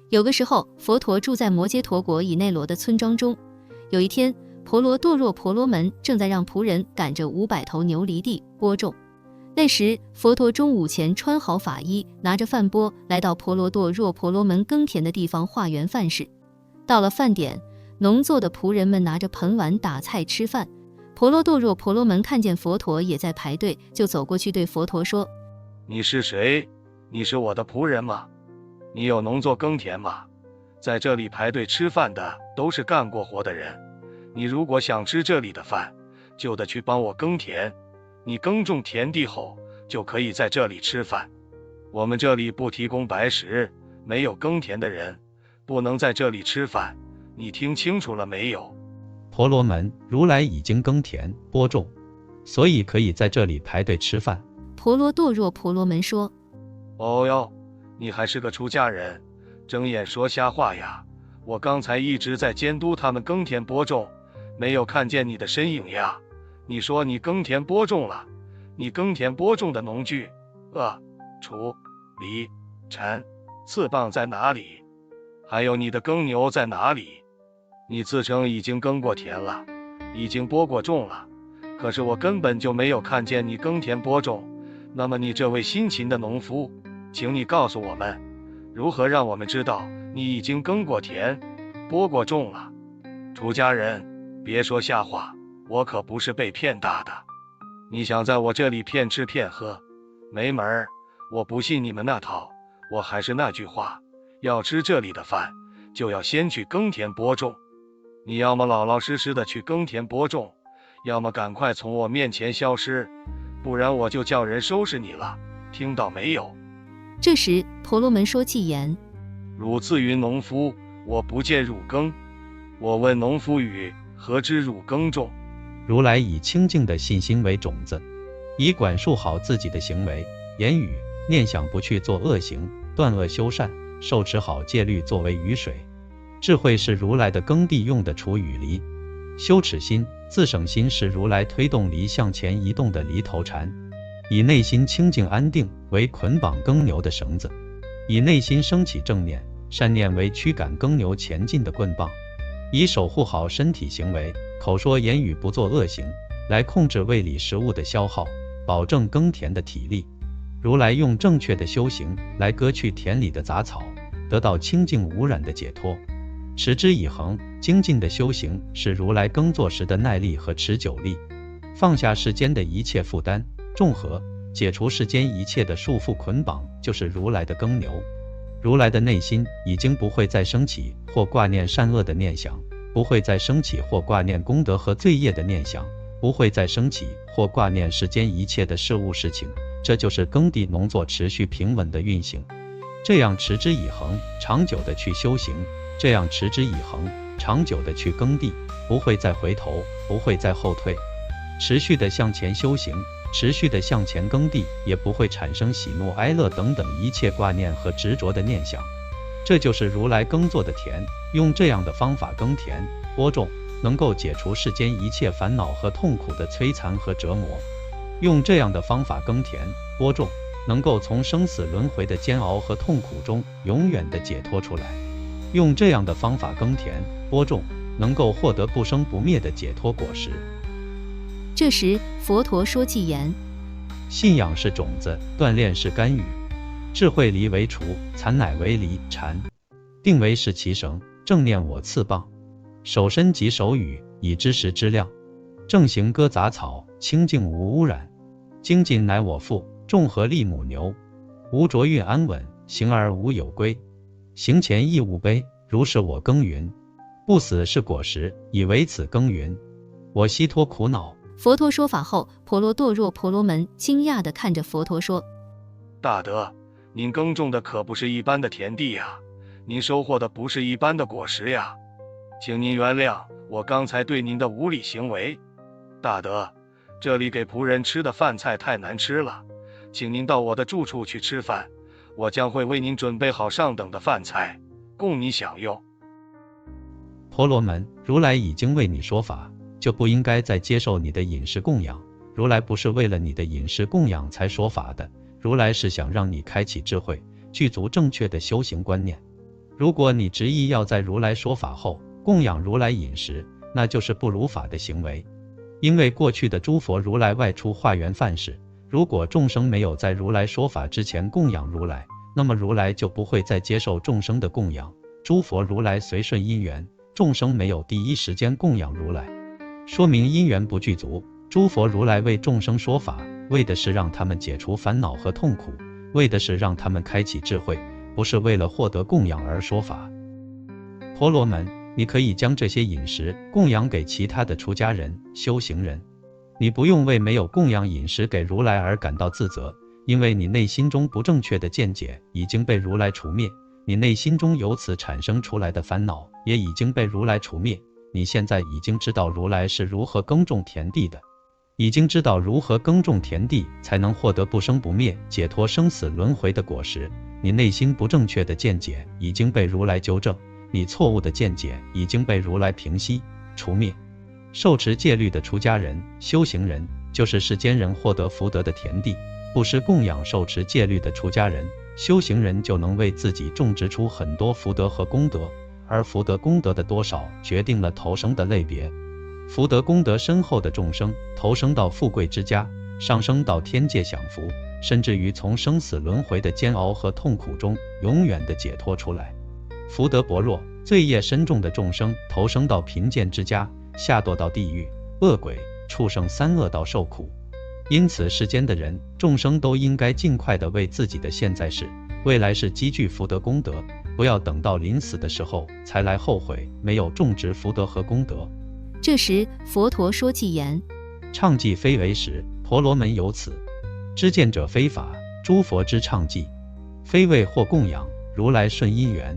有个时候，佛陀住在摩揭陀国以内罗的村庄中。有一天，婆罗多若婆罗门正在让仆人赶着500头牛犁地播种。那时，佛陀中午前穿好法衣，拿着饭钵来到婆罗多若婆罗门耕田的地方化缘饭事。到了饭点，农作的仆人们拿着盆碗打菜吃饭。婆罗多若婆罗门看见佛陀也在排队，就走过去对佛陀说：你是谁？你是我的仆人吗？你有农作耕田吗？在这里排队吃饭的都是干过活的人，你如果想吃这里的饭，就得去帮我耕田。你耕种田地后，就可以在这里吃饭。我们这里不提供白食，没有耕田的人不能在这里吃饭。你听清楚了没有？婆罗门，如来已经耕田播种，所以可以在这里排队吃饭。婆罗多若婆罗门说：哦哟，你还是个出家人，睁眼说瞎话呀！我刚才一直在监督他们耕田播种，没有看见你的身影呀。你说你耕田播种了，你耕田播种的农具锄、犁、铲、刺棒在哪里？还有你的耕牛在哪里？你自称已经耕过田了，已经播过种了，可是我根本就没有看见你耕田播种。那么你这位辛勤的农夫，请你告诉我们，如何让我们知道你已经耕过田播过种了？出家人，别说瞎话，我可不是被骗大的。你想在我这里骗吃骗喝，没门儿！我不信你们那套。我还是那句话，要吃这里的饭，就要先去耕田播种。你要么老老实实的去耕田播种，要么赶快从我面前消失，不然我就叫人收拾你了，听到没有？这时，婆罗门说偈言：汝自云农夫，我不见汝耕。我问农夫语，何知汝耕种？如来以清净的信心为种子，以管束好自己的行为、言语、念想，不去做恶行，断恶修善，受持好戒律作为雨水。智慧是如来的耕地用的除雨犁，羞耻心、自省心是如来推动犁向前移动的犁头禅，以内心清净安定为捆绑耕牛的绳子，以内心升起正念、善念为驱赶耕牛前进的棍棒，以守护好身体行为、口说言语不做恶行来控制胃里食物的消耗，保证耕田的体力。如来用正确的修行来割去田里的杂草，得到清净无染的解脱。持之以恒、精进的修行是如来耕作时的耐力和持久力。放下世间的一切负担，众合，解除世间一切的束缚捆绑，就是如来的耕牛。如来的内心已经不会再升起或挂念善恶的念想，不会再升起或挂念功德和罪业的念想，不会再升起或挂念世间一切的事物事情。这就是耕地农作持续平稳的运行。这样持之以恒、长久的去修行，这样持之以恒、长久的去耕地，不会再回头，不会再后退，持续的向前修行，持续的向前耕地，也不会产生喜怒哀乐等等一切挂念和执着的念想。这就是如来耕作的田，用这样的方法耕田播种，能够解除世间一切烦恼和痛苦的摧残和折磨。用这样的方法耕田播种，能够从生死轮回的煎熬和痛苦中永远的解脱出来。用这样的方法耕田播种，能够获得不生不灭的解脱果实。这时，佛陀说偈言：信仰是种子，锻炼是甘雨，智慧离为除，残乃为犁禅，定为是其绳，正念我刺棒，手身及手语，以知识之量，正行割杂草，清净无污染，精进乃我父，众合力母牛，无着运安稳，行而无有归，行前亦无悲，如是我耕耘，不死是果实，以为此耕耘，我悉脱苦恼。佛陀说法后，婆罗多若婆罗门惊讶地看着佛陀说：大德，您耕种的可不是一般的田地呀，您收获的不是一般的果实呀，请您原谅我刚才对您的无礼行为。大德，这里给仆人吃的饭菜太难吃了，请您到我的住处去吃饭，我将会为您准备好上等的饭菜，供你享用。婆罗门，如来已经为你说法，就不应该再接受你的饮食供养。如来不是为了你的饮食供养才说法的，如来是想让你开启智慧，具足正确的修行观念。如果你执意要在如来说法后供养如来饮食，那就是不如法的行为。因为过去的诸佛如来外出化缘犯事，如果众生没有在如来说法之前供养如来，那么如来就不会再接受众生的供养。诸佛如来随顺因缘，众生没有第一时间供养如来，说明因缘不具足。诸佛如来为众生说法，为的是让他们解除烦恼和痛苦，为的是让他们开启智慧，不是为了获得供养而说法。婆罗门，你可以将这些饮食供养给其他的出家人、修行人，你不用为没有供养饮食给如来而感到自责，因为你内心中不正确的见解已经被如来除灭，你内心中由此产生出来的烦恼也已经被如来除灭。你现在已经知道如来是如何耕种田地的，已经知道如何耕种田地才能获得不生不灭、解脱生死轮回的果实。你内心不正确的见解已经被如来纠正，你错误的见解已经被如来平息、除灭。受持戒律的出家人、修行人，就是世间人获得福德的田地。布施供养受持戒律的出家人、修行人，就能为自己种植出很多福德和功德，而福德功德的多少决定了投生的类别。福德功德深厚的众生，投生到富贵之家，上升到天界享福，甚至于从生死轮回的煎熬和痛苦中永远的解脱出来。福德薄弱、罪业深重的众生，投生到贫贱之家，下堕到地狱、恶鬼、畜生三恶道受苦。因此世间的人众生都应该尽快的为自己的现在世、未来世积聚福德功德，不要等到临死的时候才来后悔没有种植福德和功德。这时佛陀说偈言：唱偈非为实，婆罗门有此。知见者非法，诸佛之唱偈，非为或供养，如来顺因缘。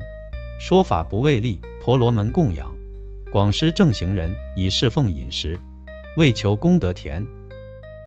说法不为利，婆罗门供养。广施正行人，以侍奉饮食，为求功德田，